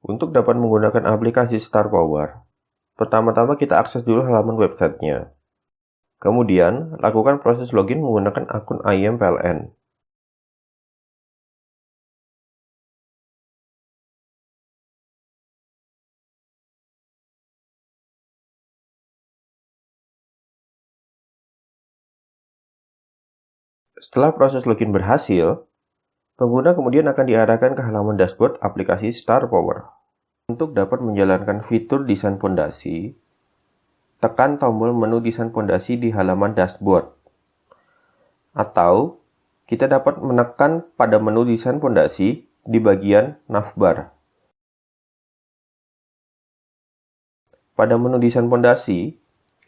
Untuk dapat menggunakan aplikasi Star Power, pertama-tama kita akses dulu halaman websitenya. Kemudian, lakukan proses login menggunakan akun IM PLN. Setelah proses login berhasil, pengguna kemudian akan diarahkan ke halaman dashboard aplikasi Star Power. Untuk dapat menjalankan fitur desain pondasi, tekan tombol menu desain pondasi di halaman dashboard. Atau, kita dapat menekan pada menu desain pondasi di bagian navbar. Pada menu desain pondasi,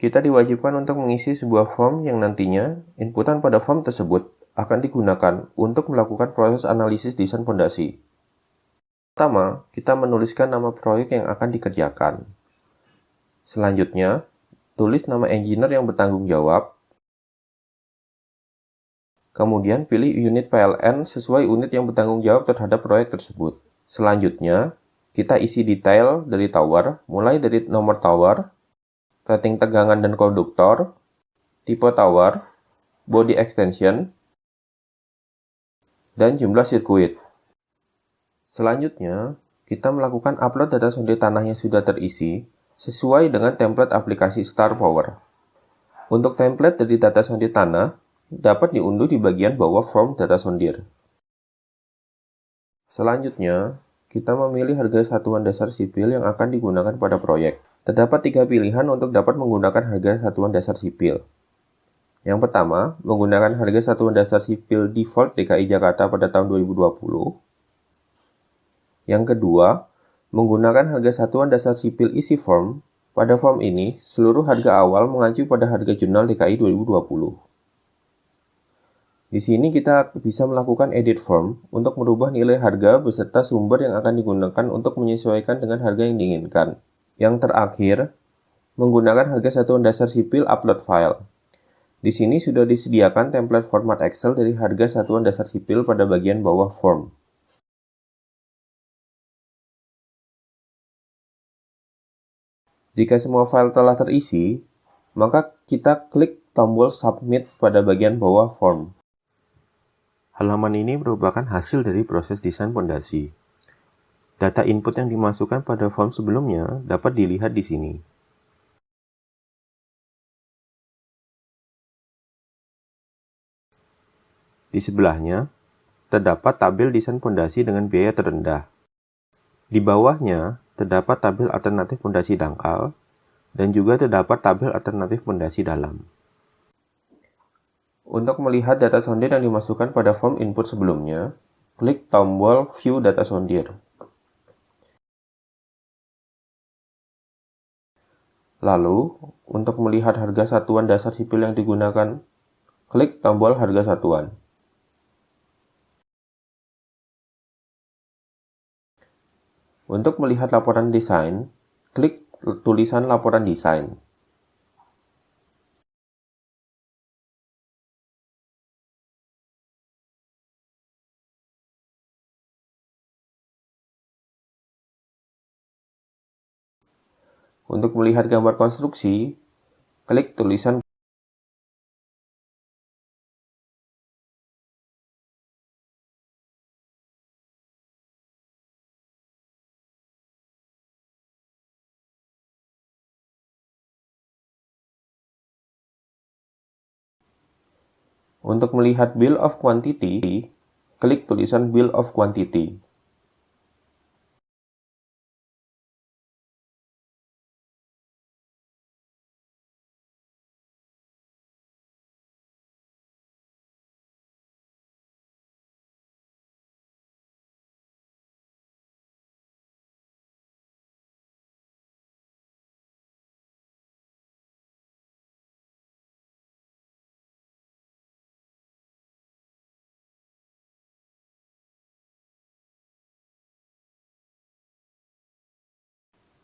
kita diwajibkan untuk mengisi sebuah form yang nantinya inputan pada form tersebut akan digunakan untuk melakukan proses analisis desain pondasi. Pertama, kita menuliskan nama proyek yang akan dikerjakan. Selanjutnya, tulis nama engineer yang bertanggung jawab. Kemudian pilih unit PLN sesuai unit yang bertanggung jawab terhadap proyek tersebut. Selanjutnya, kita isi detail dari tower, mulai dari nomor tower, rating tegangan dan konduktor, tipe tower, body extension, dan jumlah sirkuit. Selanjutnya, kita melakukan upload data sonde tanah yang sudah terisi sesuai dengan template aplikasi Star Power. Untuk template dari data sonde tanah dapat diunduh di bagian bawah form data sondir. Selanjutnya, kita memilih harga satuan dasar sipil yang akan digunakan pada proyek. Terdapat 3 pilihan untuk dapat menggunakan harga satuan dasar sipil. Yang pertama, menggunakan harga satuan dasar sipil default DKI Jakarta pada tahun 2020. Yang kedua, menggunakan harga satuan dasar sipil isi form. Pada form ini, seluruh harga awal mengacu pada harga jurnal DKI 2020. Di sini kita bisa melakukan edit form untuk merubah nilai harga beserta sumber yang akan digunakan untuk menyesuaikan dengan harga yang diinginkan. Yang terakhir, menggunakan harga satuan dasar sipil upload file. Di sini sudah disediakan template format Excel dari harga satuan dasar sipil pada bagian bawah form. Jika semua file telah terisi, maka kita klik tombol Submit pada bagian bawah form. Halaman ini merupakan hasil dari proses desain pondasi. Data input yang dimasukkan pada form sebelumnya dapat dilihat di sini. Di sebelahnya, terdapat tabel desain pondasi dengan biaya terendah. Di bawahnya, terdapat tabel alternatif pondasi dangkal, dan juga terdapat tabel alternatif pondasi dalam. Untuk melihat data sondir yang dimasukkan pada form input sebelumnya, klik tombol View Data Sondir. Lalu, untuk melihat harga satuan dasar sipil yang digunakan, klik tombol Harga Satuan. Untuk melihat laporan desain, klik tulisan Laporan Desain. Untuk melihat gambar konstruksi, klik tulisan. Untuk melihat Bill of Quantity, klik tulisan Bill of Quantity.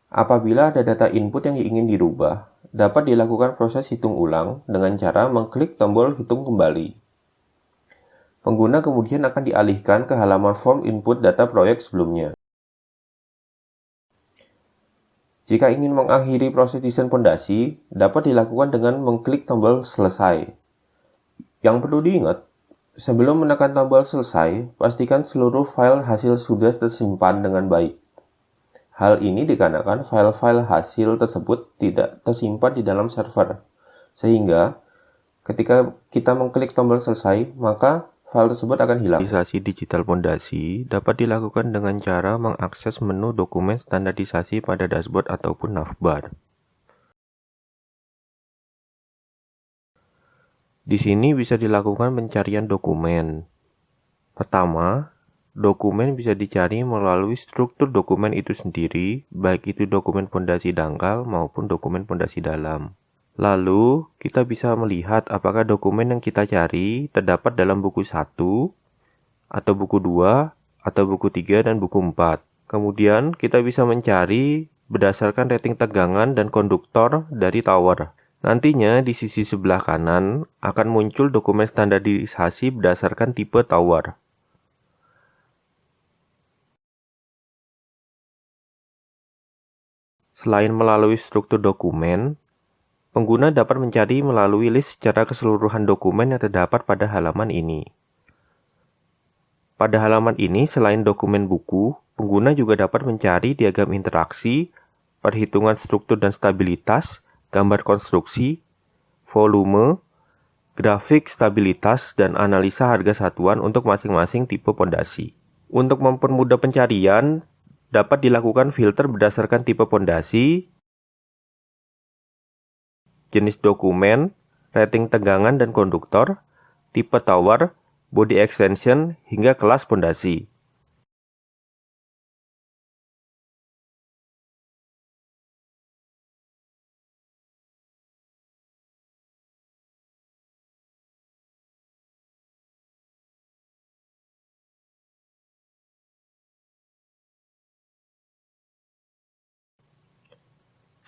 Apabila ada data input yang ingin dirubah, dapat dilakukan proses hitung ulang dengan cara mengklik tombol Hitung Kembali. Pengguna kemudian akan dialihkan ke halaman form input data proyek sebelumnya. Jika ingin mengakhiri proses desain pondasi, dapat dilakukan dengan mengklik tombol selesai. Yang perlu diingat, sebelum menekan tombol selesai, pastikan seluruh file hasil sudah tersimpan dengan baik. Hal ini dikarenakan file-file hasil tersebut tidak tersimpan di dalam server, sehingga ketika kita mengklik tombol selesai, maka file tersebut akan hilang. Standarisasi digital pondasi dapat dilakukan dengan cara mengakses menu dokumen standarisasi pada dashboard ataupun navbar. Di sini bisa dilakukan pencarian dokumen. Pertama, dokumen bisa dicari melalui struktur dokumen itu sendiri, baik itu dokumen pondasi dangkal maupun dokumen pondasi dalam. Lalu, kita bisa melihat apakah dokumen yang kita cari terdapat dalam buku 1, atau buku 2, atau buku 3, dan buku 4. Kemudian, kita bisa mencari berdasarkan rating tegangan dan konduktor dari tower. Nantinya, di sisi sebelah kanan akan muncul dokumen standarisasi berdasarkan tipe tower. Selain melalui struktur dokumen, pengguna dapat mencari melalui list secara keseluruhan dokumen yang terdapat pada halaman ini. Pada halaman ini, selain dokumen buku, pengguna juga dapat mencari diagram interaksi, perhitungan struktur dan stabilitas, gambar konstruksi, volume, grafik stabilitas, dan analisa harga satuan untuk masing-masing tipe pondasi. Untuk mempermudah pencarian, dapat dilakukan filter berdasarkan tipe pondasi, jenis dokumen, rating tegangan dan konduktor, tipe tower, body extension, hingga kelas pondasi.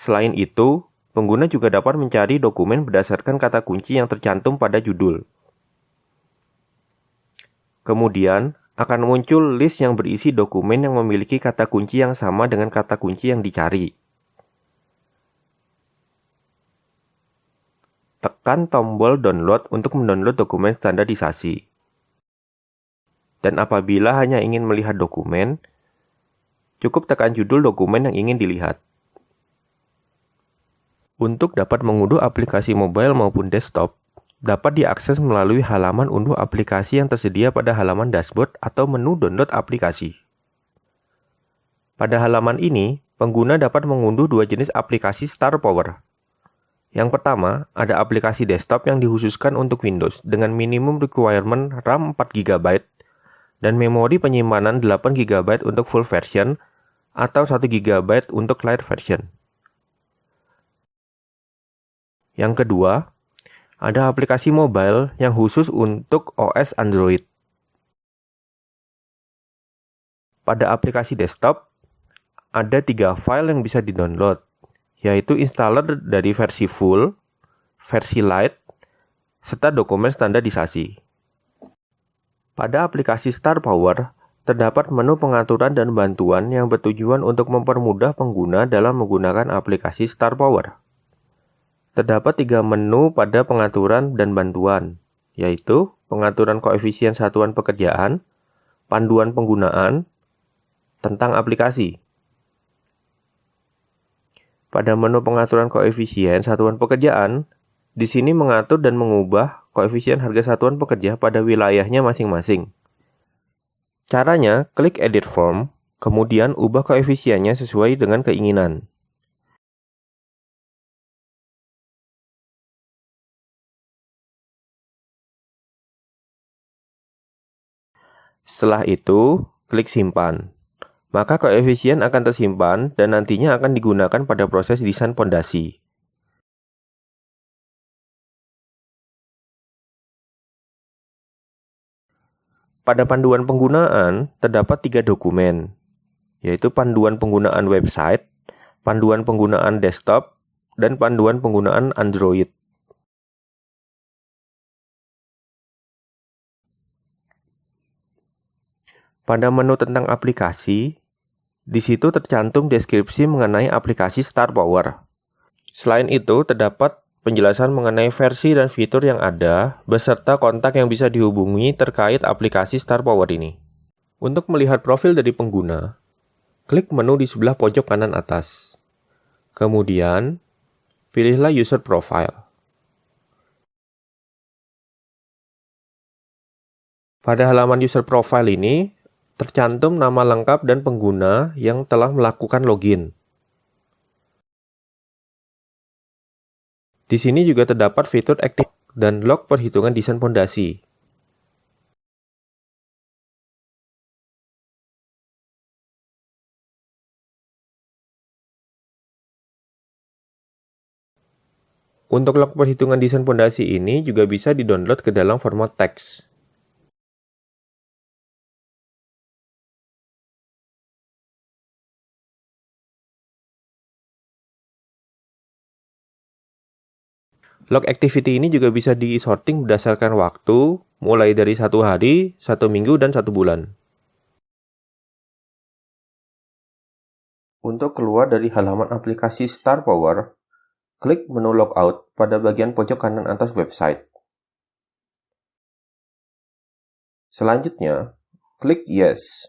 Selain itu, pengguna juga dapat mencari dokumen berdasarkan kata kunci yang tercantum pada judul. Kemudian, akan muncul list yang berisi dokumen yang memiliki kata kunci yang sama dengan kata kunci yang dicari. Tekan tombol download untuk mendownload dokumen standarisasi. Dan apabila hanya ingin melihat dokumen, cukup tekan judul dokumen yang ingin dilihat. Untuk dapat mengunduh aplikasi mobile maupun desktop, dapat diakses melalui halaman unduh aplikasi yang tersedia pada halaman dashboard atau menu download aplikasi. Pada halaman ini, pengguna dapat mengunduh dua jenis aplikasi Star Power. Yang pertama, ada aplikasi desktop yang dikhususkan untuk Windows dengan minimum requirement RAM 4GB dan memori penyimpanan 8GB untuk full version atau 1GB untuk light version. Yang kedua, ada aplikasi mobile yang khusus untuk OS Android. Pada aplikasi desktop, ada 3 file yang bisa di-download, yaitu installer dari versi full, versi light, serta dokumen standarisasi. Pada aplikasi Star Power, terdapat menu pengaturan dan bantuan yang bertujuan untuk mempermudah pengguna dalam menggunakan aplikasi Star Power. Terdapat 3 menu pada pengaturan dan bantuan, yaitu pengaturan koefisien satuan pekerjaan, panduan penggunaan, tentang aplikasi. Pada menu pengaturan koefisien satuan pekerjaan, di sini mengatur dan mengubah koefisien harga satuan pekerja pada wilayahnya masing-masing. Caranya, klik Edit Form, kemudian ubah koefisiennya sesuai dengan keinginan. Setelah itu, klik simpan. Maka koefisien akan tersimpan dan nantinya akan digunakan pada proses desain pondasi. Pada panduan penggunaan, terdapat 3 dokumen, yaitu panduan penggunaan website, panduan penggunaan desktop, dan panduan penggunaan Android. Pada menu tentang aplikasi, Di situ tercantum deskripsi mengenai aplikasi Star Power. Selain itu, terdapat penjelasan mengenai versi dan fitur yang ada, beserta kontak yang bisa dihubungi terkait aplikasi Star Power ini. Untuk melihat profil dari pengguna, klik menu di sebelah pojok kanan atas. Kemudian, pilihlah User Profile. Pada halaman User Profile ini, tercantum nama lengkap dan pengguna yang telah melakukan login. Di sini juga terdapat fitur aktif dan log perhitungan desain fondasi. Untuk log perhitungan desain fondasi ini juga bisa di-download ke dalam format teks. Log activity ini juga bisa di-sorting berdasarkan waktu, mulai dari 1 hari, 1 minggu, dan 1 bulan. Untuk keluar dari halaman aplikasi Star Power, klik menu Logout pada bagian pojok kanan atas website. Selanjutnya, klik Yes.